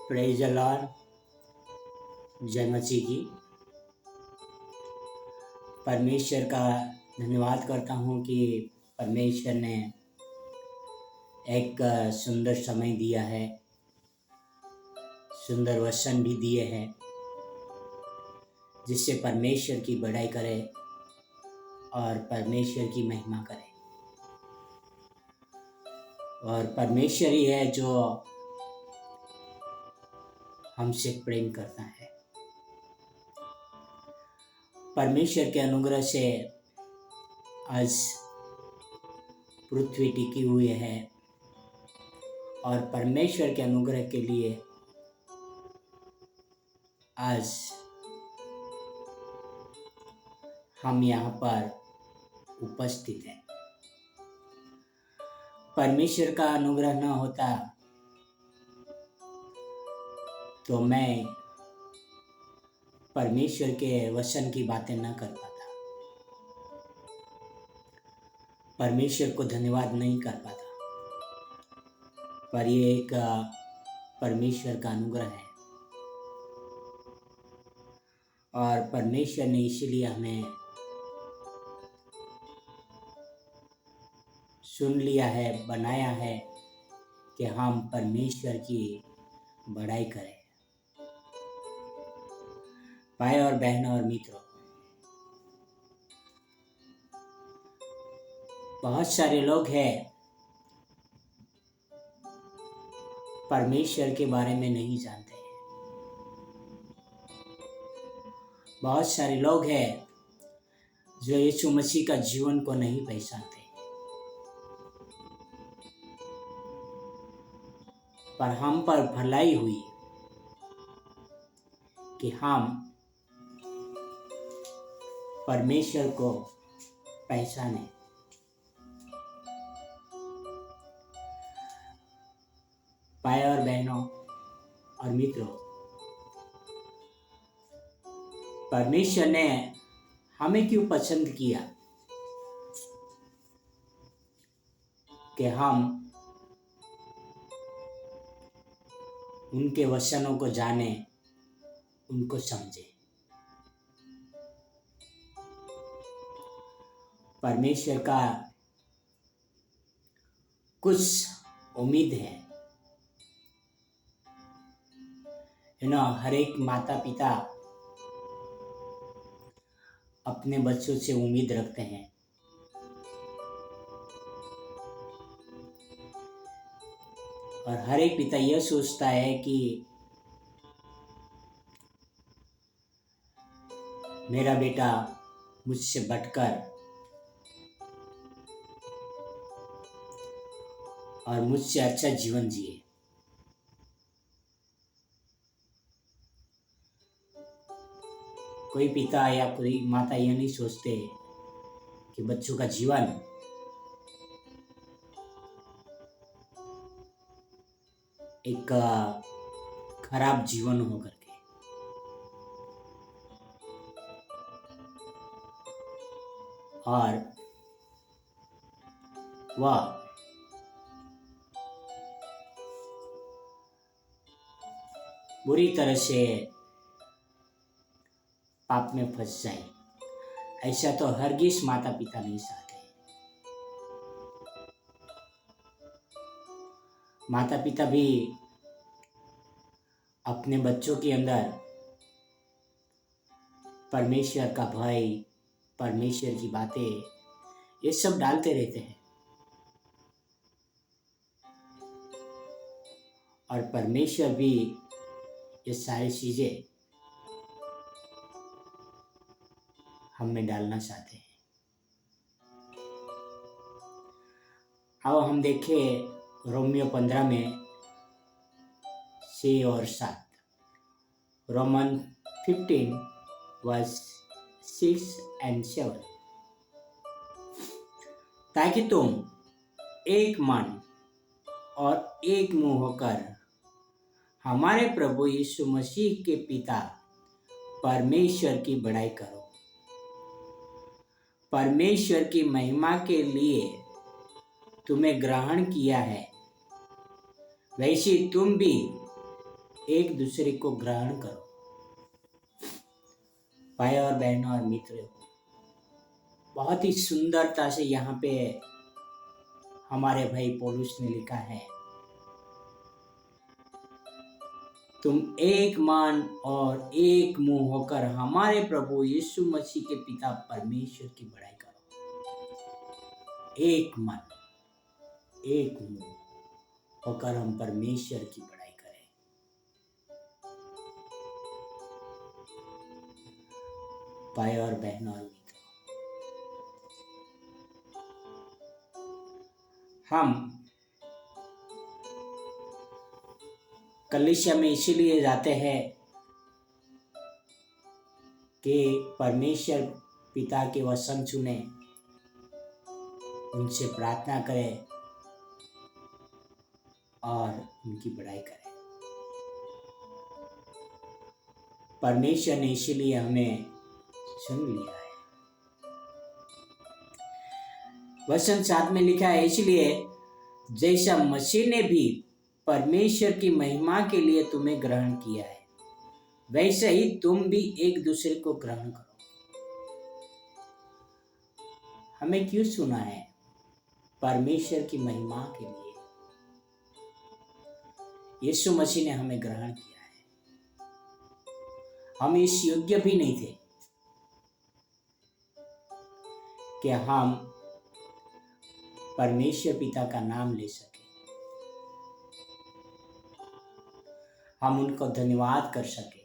Praise the Lord. जय मसीह की। परमेश्वर का धन्यवाद करता हूँ कि परमेश्वर ने एक सुंदर समय दिया है, सुंदर वचन भी दिए हैं जिससे परमेश्वर की बड़ाई करे और परमेश्वर की महिमा करे। और परमेश्वर ही है जो हमसे प्रेम करता है। परमेश्वर के अनुग्रह से आज पृथ्वी टिकी हुई है और परमेश्वर के अनुग्रह के लिए आज हम यहाँ पर उपस्थित हैं। परमेश्वर का अनुग्रह न होता तो मैं परमेश्वर के वचन की बातें न कर पाता, परमेश्वर को धन्यवाद नहीं कर पाता। पर ये एक परमेश्वर का अनुग्रह है और परमेश्वर ने इसीलिए हमें सुन लिया है, बनाया है कि हम परमेश्वर की बड़ाई करें। भाई और बहनों और मित्रों, बहुत सारे लोग हैं परमेश्वर के बारे में नहीं जानते हैं। बहुत सारे लोग हैं जो यीशु मसीह का जीवन को नहीं पहचानते। पर हम पर भलाई हुई कि हम परमेश्वर को पहचाने। भाई और बहनों और मित्रों, परमेश्वर ने हमें क्यों पसंद किया कि हम उनके वचनों को जाने, उनको समझे। परमेश्वर का कुछ उम्मीद है। हर एक माता पिता अपने बच्चों से उम्मीद रखते हैं और हर एक पिता यह सोचता है कि मेरा बेटा मुझसे बढ़कर और मुझसे अच्छा जीवन जिए। कोई पिता या कोई माता यह नहीं सोचते कि बच्चों का जीवन एक खराब जीवन हो करके। और वह बुरी तरह से पाप में फंस जाए। ऐसा तो हरगिज माता पिता नहीं चाहते। माता पिता भी अपने बच्चों के अंदर परमेश्वर का भय, परमेश्वर की बातें, ये सब डालते रहते हैं और परमेश्वर भी ये सारी चीजें हम में डालना चाहते हैं। अब हम देखें रोमियो 15 में 6 और 7, रोमन 15 वर्स 6 and 7, ताकि तुम एक मन और एक मुंह होकर हमारे प्रभु यीशु मसीह के पिता परमेश्वर की बड़ाई करो। परमेश्वर की महिमा के लिए तुम्हें ग्रहण किया है, वैसे तुम भी एक दूसरे को ग्रहण करो। भाई और बहनों और मित्रों, बहुत ही सुंदरता से यहाँ पे हमारे भाई पौलुस ने लिखा है, तुम एक मन और एक मुंह होकर हमारे प्रभु यीशु मसीह के पिता परमेश्वर की बड़ाई करो। एक मन, एक मुंह होकर हम परमेश्वर की बड़ाई करें। भाई और बहनों और मित्रों, हम कलीसिया में इसीलिए जाते हैं कि परमेश्वर पिता के वचन सुने, उनसे प्रार्थना करें और उनकी बड़ाई करें। परमेश्वर ने इसीलिए हमें चुन लिया है। वचन 7 में लिखा है, इसलिए जैसा मसीह ने भी परमेश्वर की महिमा के लिए तुम्हें ग्रहण किया है, वैसे ही तुम भी एक दूसरे को ग्रहण करो। हमें क्यों सुना है? परमेश्वर की महिमा के लिए। यीशु मसीह ने हमें ग्रहण किया है। हम इस योग्य भी नहीं थे कि हम परमेश्वर पिता का नाम ले सके, हम उनको धन्यवाद कर सके।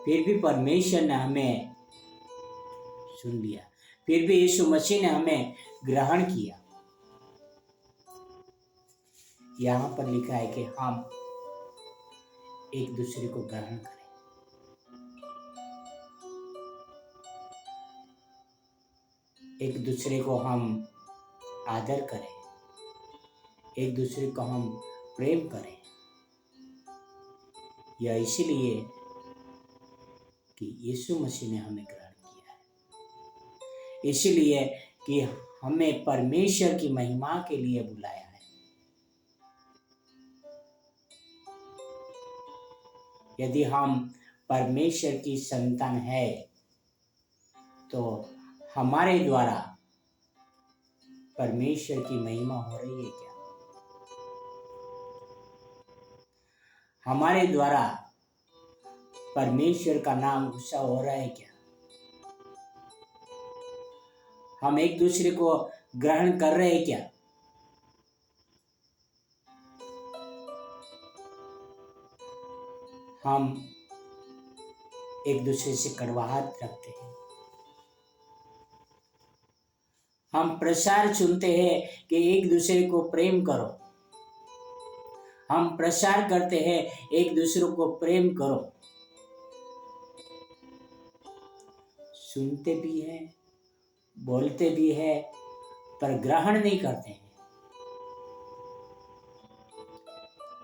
फिर भी परमेश्वर ने हमें सुन लिया, फिर भी यीशु मसीह ने हमें ग्रहण किया। यहाँ पर लिखा है कि हम एक दूसरे को ग्रहण करें। एक दूसरे को हम आदर करें, एक दूसरे को हम प्रेम करें। यह इसलिए कि यीशु मसीह ने हमें ग्रहण किया है, इसलिए कि हमें परमेश्वर की महिमा के लिए बुलाया है। यदि हम परमेश्वर की संतान है तो हमारे द्वारा परमेश्वर की महिमा हो रही है क्या? हमारे द्वारा परमेश्वर का नाम ऊंचा हो रहा है क्या? हम एक दूसरे को ग्रहण कर रहे हैं क्या? हम एक दूसरे से कड़वाहट रखते हैं। हम प्रचार सुनते हैं कि एक दूसरे को प्रेम करो। हम प्रचार करते हैं एक दूसरे को प्रेम करो। सुनते भी हैं, बोलते भी हैं, पर ग्रहण नहीं करते हैं।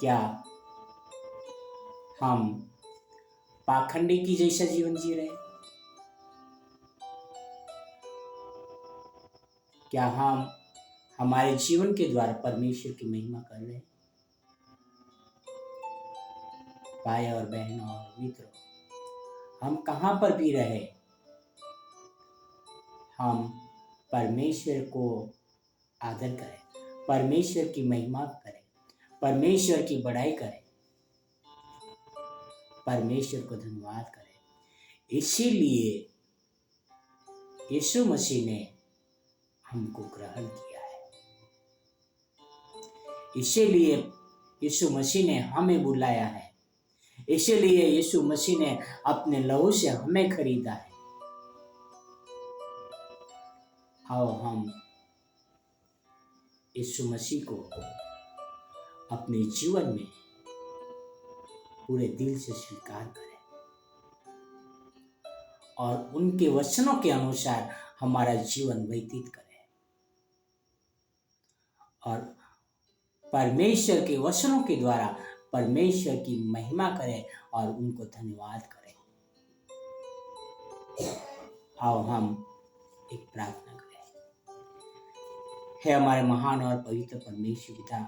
क्या हम पाखंडी की जैसा जीवन जी रहे हैं? क्या हम हमारे जीवन के द्वारा परमेश्वर की महिमा कर रहे हैं? भाई और बहनों और मित्रों, हम कहाँ पर भी रहे, हम परमेश्वर को आदर करें, परमेश्वर की महिमा करें, परमेश्वर की बड़ाई करें, परमेश्वर को धन्यवाद करें। इसीलिए यीशु मसीह ने हमको ग्रहण किया है। इसीलिए यीशु मसीह ने हमें बुलाया है। इसीलिए यीशु मसीह ने अपने लहू से हमें खरीदा है। आओ हम यीशु मसीह को अपने जीवन में पूरे दिल से स्वीकार करें और उनके वचनों के अनुसार हमारा जीवन व्यतीत करें और परमेश्वर के वचनों के द्वारा परमेश्वर की महिमा करें और उनको धन्यवाद करें। आओ हम एक प्रार्थना करें। हे हमारे महान और पवित्र परमेश्वर पिता,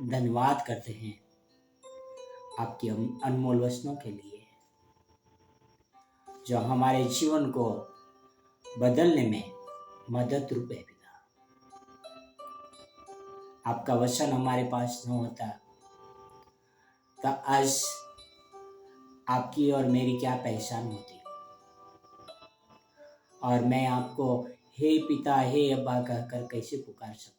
धन्यवाद करते हैं आपकी अनमोल वचनों के लिए, जो हमारे जीवन को बदलने में मदद रूप है पिता। आपका वचन हमारे पास न होता तो आज आपकी और मेरी क्या पहचान होती, और मैं आपको हे पिता हे अब्बा कहकर कैसे पुकार सकता,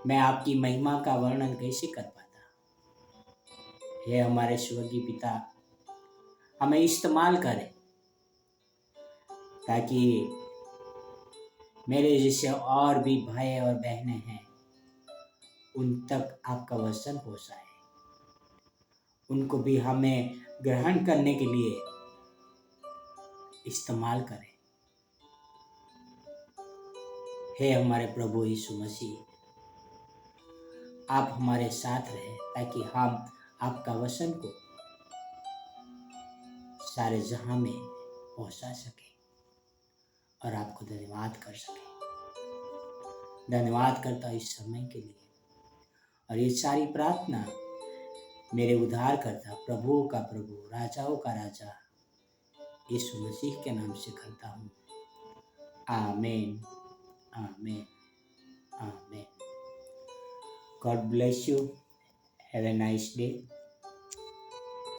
मैं आपकी महिमा का वर्णन कैसे कर पाता। हे हमारे स्वर्गीय पिता, हमें इस्तेमाल करें ताकि मेरे जैसे और भी भाई और बहनें हैं उन तक आपका वचन पहुँचाए, उनको भी हमें ग्रहण करने के लिए इस्तेमाल करें। हे हमारे प्रभु यीशु मसीह, आप हमारे साथ रहे ताकि हम आपका वचन को सारे जहां में पहुंचा सके और आपको धन्यवाद कर सके। धन्यवाद करता हूं इस समय के लिए, और ये सारी प्रार्थना मेरे उद्धार करता प्रभुओं का प्रभु राजाओं का राजा यीशु मसीह के नाम से करता हूँ। आमीन, आमीन, आमीन। God bless you. Have a nice day.